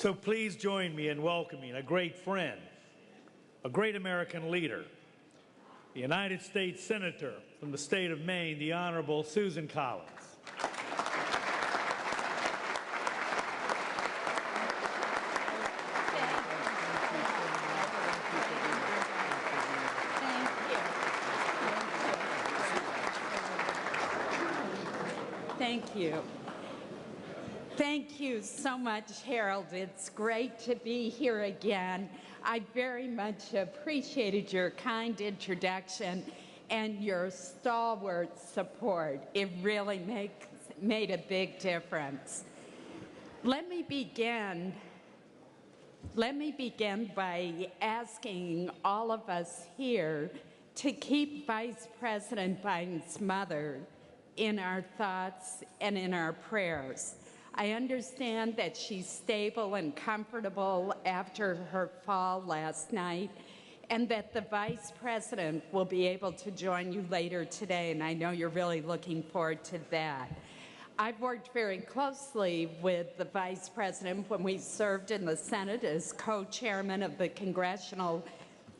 So please join me in welcoming a great friend, a great American leader, the United States Senator from the state of Maine, the Honorable Susan Collins. Thank you. Thank you so much, Harold. It's great to be here again. I very much appreciated your kind introduction and your stalwart support. It really made a big difference. Let me begin by asking all of us here to keep Vice President Biden's mother in our thoughts and in our prayers. I understand that she's stable and comfortable after her fall last night, and that the Vice President will be able to join you later today, and I know you're really looking forward to that. I've worked very closely with the Vice President when we served in the Senate as co-chairman of the Congressional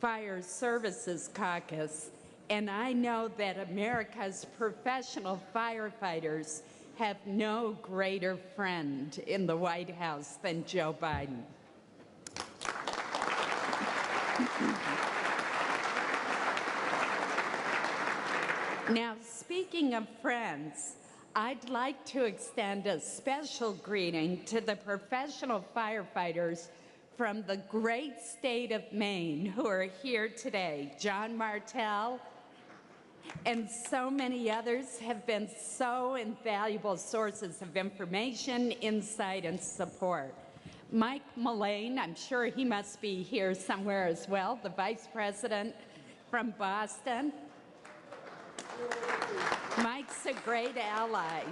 Fire Services Caucus, and I know that America's professional firefighters have no greater friend in the White House than Joe Biden. Now, speaking of friends, I'd like to extend a special greeting to the professional firefighters from the great state of Maine who are here today. John Martell and so many others have been so invaluable sources of information, insight, and support. Mike Mullane, I'm sure he must be here somewhere as well, the Vice President from Boston. Mike's a great ally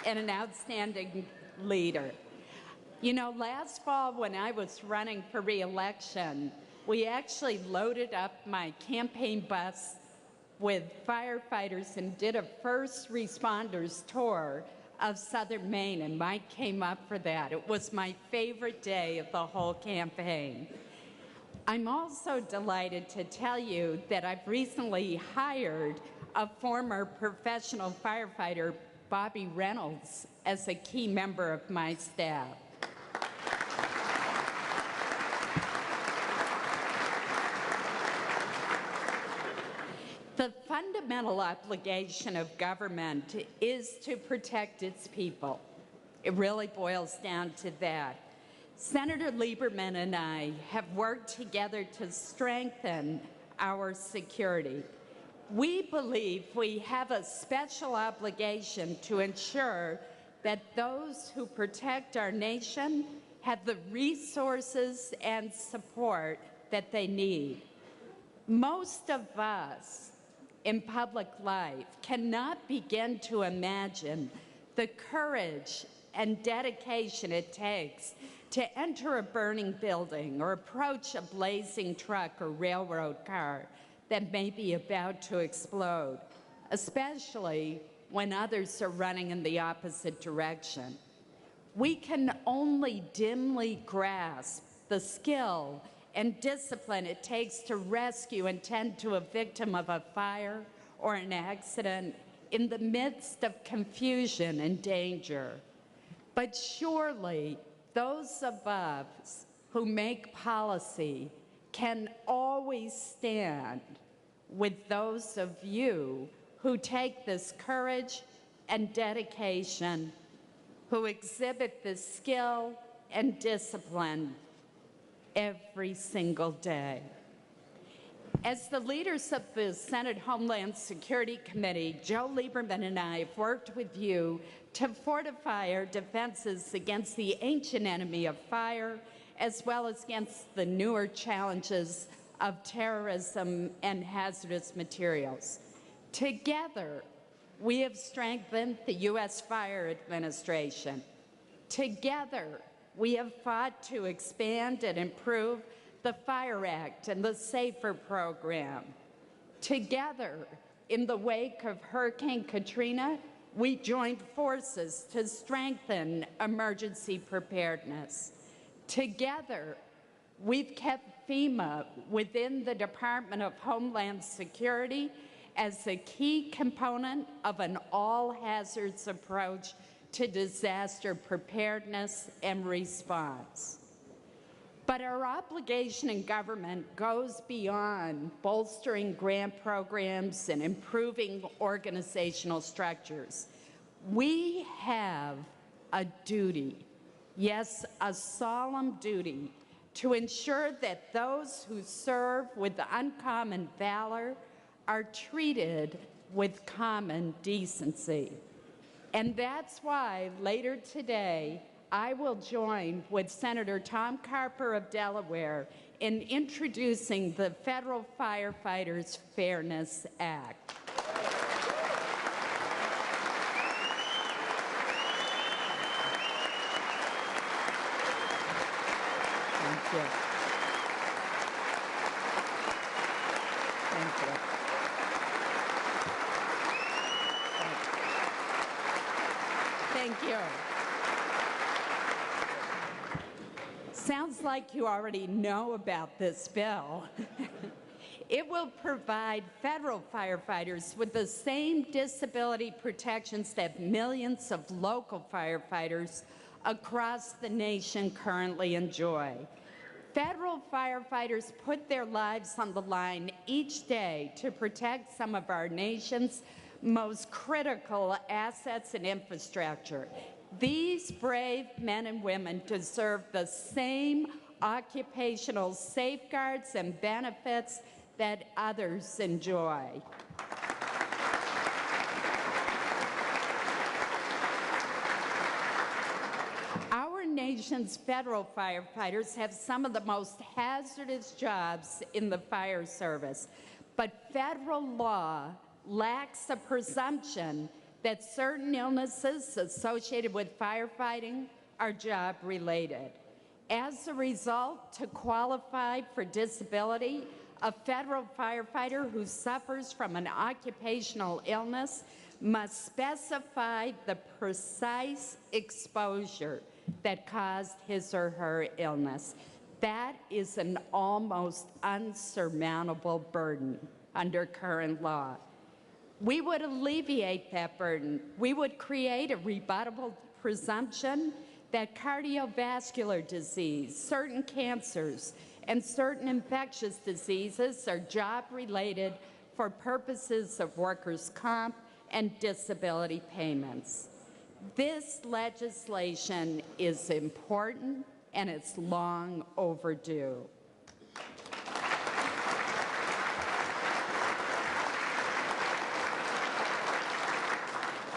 and an outstanding leader. You know, last fall when I was running for re-election, we actually loaded up my campaign bus with firefighters and did a first responders tour of southern Maine, and Mike came up for that. It was my favorite day of the whole campaign. I'm also delighted to tell you that I've recently hired a former professional firefighter, Bobby Reynolds, as a key member of my staff. The fundamental obligation of government is to protect its people. It really boils down to that. Senator Lieberman and I have worked together to strengthen our security. We believe we have a special obligation to ensure that those who protect our nation have the resources and support that they need. Most of us in public life cannot begin to imagine the courage and dedication it takes to enter a burning building or approach a blazing truck or railroad car that may be about to explode, especially when others are running in the opposite direction. We can only dimly grasp the skill and discipline it takes to rescue and tend to a victim of a fire or an accident in the midst of confusion and danger. But surely those of us who make policy can always stand with those of you who take this courage and dedication, who exhibit this skill and discipline every single day. As the leaders of the Senate Homeland Security Committee, Joe Lieberman and I have worked with you to fortify our defenses against the ancient enemy of fire, as well as against the newer challenges of terrorism and hazardous materials. Together, we have strengthened the U.S. Fire Administration. Together, we have fought to expand and improve the Fire Act and the SAFER program. Together, in the wake of Hurricane Katrina, we joined forces to strengthen emergency preparedness. Together, we've kept FEMA within the Department of Homeland Security as a key component of an all-hazards approach to disaster preparedness and response. But our obligation in government goes beyond bolstering grant programs and improving organizational structures. We have a duty, yes, a solemn duty, to ensure that those who serve with uncommon valor are treated with common decency. And that's why later today, I will join with Senator Tom Carper of Delaware in introducing the Federal Firefighters Fairness Act. Thank you. Thank you. Thank you. Sounds like you already know about this bill. It will provide federal firefighters with the same disability protections that millions of local firefighters across the nation currently enjoy. Federal firefighters put their lives on the line each day to protect some of our nation's most critical assets and infrastructure. These brave men and women deserve the same occupational safeguards and benefits that others enjoy. Our nation's federal firefighters have some of the most hazardous jobs in the fire service, but federal law lacks a presumption that certain illnesses associated with firefighting are job-related. As a result, to qualify for disability, a federal firefighter who suffers from an occupational illness must specify the precise exposure that caused his or her illness. That is an almost unsurmountable burden under current law. We would alleviate that burden. We would create a rebuttable presumption that cardiovascular disease, certain cancers, and certain infectious diseases are job-related for purposes of workers' comp and disability payments. This legislation is important and it's long overdue.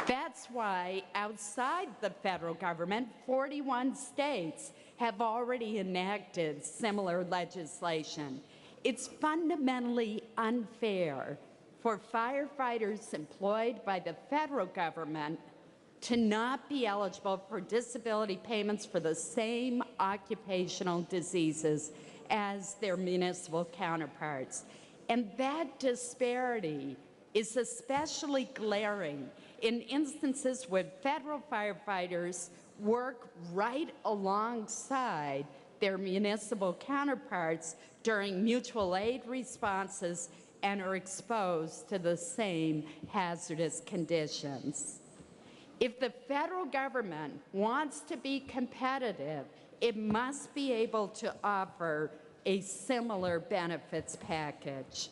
That's why outside the federal government, 41 states have already enacted similar legislation. It's fundamentally unfair for firefighters employed by the federal government to not be eligible for disability payments for the same occupational diseases as their municipal counterparts. And that disparity is especially glaring in instances where federal firefighters work right alongside their municipal counterparts during mutual aid responses and are exposed to the same hazardous conditions. If the federal government wants to be competitive, it must be able to offer a similar benefits package.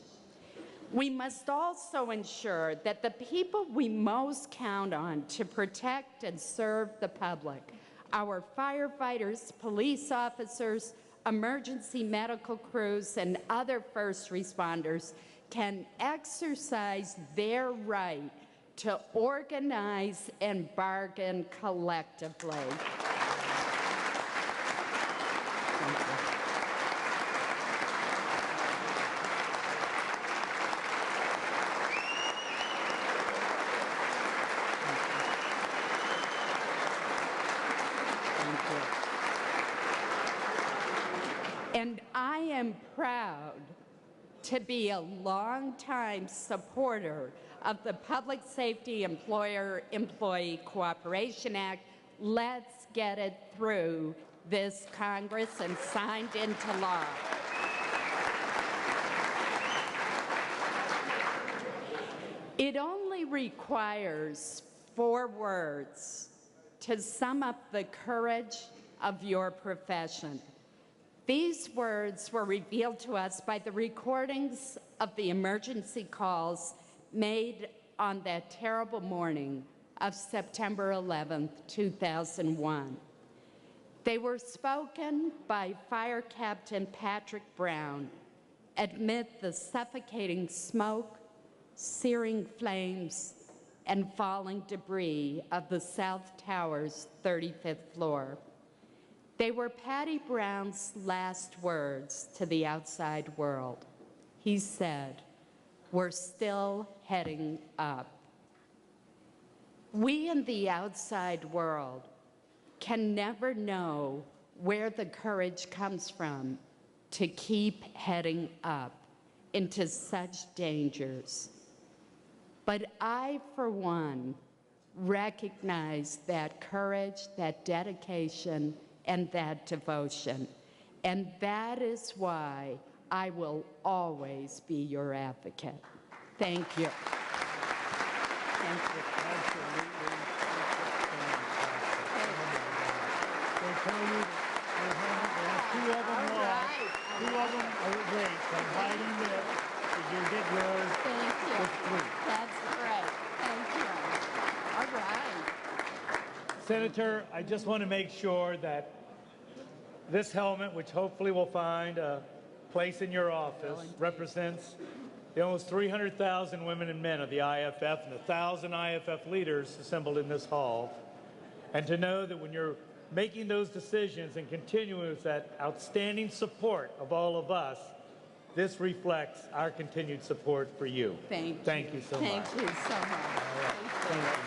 We must also ensure that the people we most count on to protect and serve the public, our firefighters, police officers, emergency medical crews, and other first responders, can exercise their right to organize and bargain collectively. Thank you. And I am proud to be a longtime supporter of the Public Safety Employer-Employee Cooperation Act. Let's get it through this Congress and signed into law. It only requires 4 words to sum up the courage of your profession. These words were revealed to us by the recordings of the emergency calls made on that terrible morning of September 11th, 2001. They were spoken by Fire Captain Patrick Brown amid the suffocating smoke, searing flames, and falling debris of the South Tower's 35th floor. They were Patty Brown's last words to the outside world. He said, "We're still heading up." We in the outside world can never know where the courage comes from to keep heading up into such dangers. But I, for one, recognize that courage, that dedication, and that devotion. And that is why I will always be your advocate. Thank you. Thank you. Absolutely. They tell you that they have 2 of them lost. 2 of them are great. I'm hiding there. You get yours. Thank you. With 3. That's great. Thank you. All right. Senator, I just want to make sure that this helmet, which hopefully will find a place in your office, represents the almost 300,000 women and men of the IAFF and 1,000 IAFF leaders assembled in this hall. And to know that when you're making those decisions and continuing with that outstanding support of all of us, this reflects our continued support for you. Thank you. Thank you so much. Thank you so much. Thank you.